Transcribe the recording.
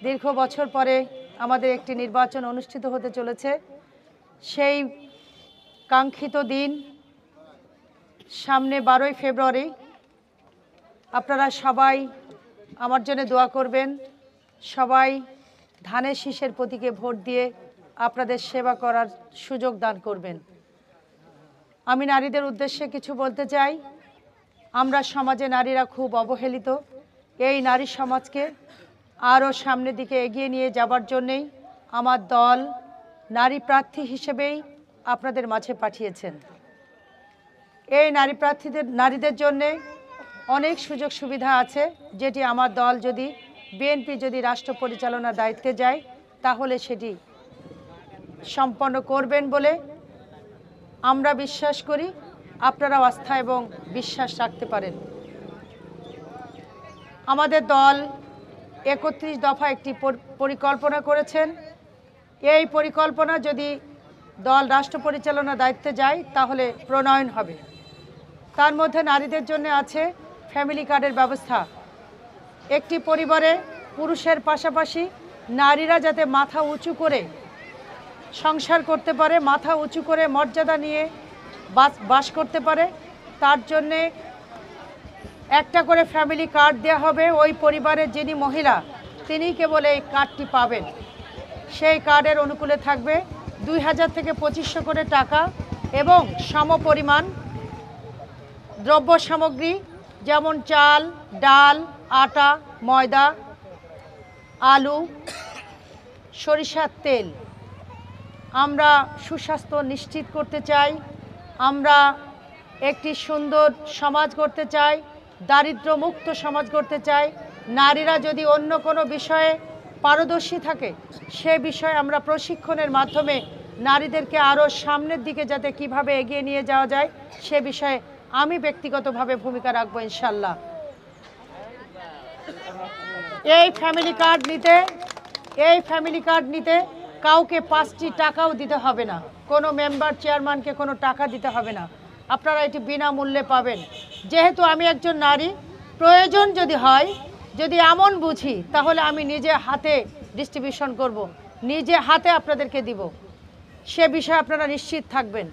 দীর্ঘ বছর পরে আমাদের একটি নির্বাচন অনুষ্ঠিত হতে চলেছে। সেই কাঙ্ক্ষিত দিন সামনে 12ই ফেব্রুয়ারি। আপনারা সবাই আমার জন্য দোয়া করবেন, সবাই ধানের শীষের প্রতীকে ভোট দিয়ে আপনাদের সেবা করার সুযোগ দান করবেন। আমি নারীদের উদ্দেশ্যে কিছু বলতে চাই। আমরা সমাজে নারীরা খুব অবহেলিত। এই নারী সমাজকে আরও সামনের দিকে এগিয়ে নিয়ে যাবার জন্যেই আমার দল নারী প্রার্থী হিসেবেই আপনাদের মাঝে পাঠিয়েছেন। এই নারীদের জন্যে অনেক সুযোগ সুবিধা আছে, যেটি আমার দল বিএনপি যদি রাষ্ট্র পরিচালনার দায়িত্বে যায় তাহলে সেটি সম্পন্ন করবেন বলে আমরা বিশ্বাস করি। আপনারাও আস্থা এবং বিশ্বাস রাখতে পারেন। আমাদের দল 31 দফা একটি পরিকল্পনা করেছেন। এই পরিকল্পনা যদি দল রাষ্ট্র পরিচালনার দায়িত্বে যায় তাহলে প্রণয়ন হবে। তার মধ্যে নারীদের জন্য আছে ফ্যামিলি কার্ডের ব্যবস্থা। একটি পরিবারে পুরুষের পাশাপাশি নারীরা যাতে মাথা উঁচু করে সংসার করতে পারে, মাথা উঁচু করে মর্যাদা নিয়ে বাস করতে পারে, তার জন্যে একটা করে ফ্যামিলি কার্ড দেওয়া হবে। ওই পরিবারের যিনি মহিলা তিনি কেবল এই কার্ডটি পাবেন। সেই কার্ডের অনুকূলে থাকবে 2000 থেকে 2500 করে টাকা এবং সমপরিমাণ দ্রব্য সামগ্রী, যেমন চাল, ডাল, আটা, ময়দা, আলু, সরিষার তেল। আমরা সুস্বাস্থ্য নিশ্চিত করতে চাই। আমরা একটি সুন্দর সমাজ গড়তে চাই, দারিদ্র্যমুক্ত সমাজ গড়তে চাই। নারীরা যদি অন্য কোনো বিষয়ে পারদর্শী থাকে সে বিষয়ে আমরা প্রশিক্ষণের মাধ্যমে নারীদেরকে আরও সামনের দিকে যাতে কিভাবে এগিয়ে নিয়ে যাওয়া যায় সে বিষয়ে আমি ব্যক্তিগতভাবে ভূমিকা রাখবো ইনশাল্লাহ। এই ফ্যামিলি কার্ড নিতে কাউকে 5টি টাকাও দিতে হবে না, কোনো মেম্বার চেয়ারম্যানকে কোনো টাকা দিতে হবে না। আপনারা এটি বিনামূল্যে পাবেন। যেহেতু আমি একজন নারী, প্রয়োজন যদি হয়, যদি এমন বুঝি, তাহলে আমি নিজে হাতে ডিস্ট্রিবিউশন করব, নিজে হাতে আপনাদেরকে দিব। সে বিষয়ে আপনারা নিশ্চিত থাকবেন।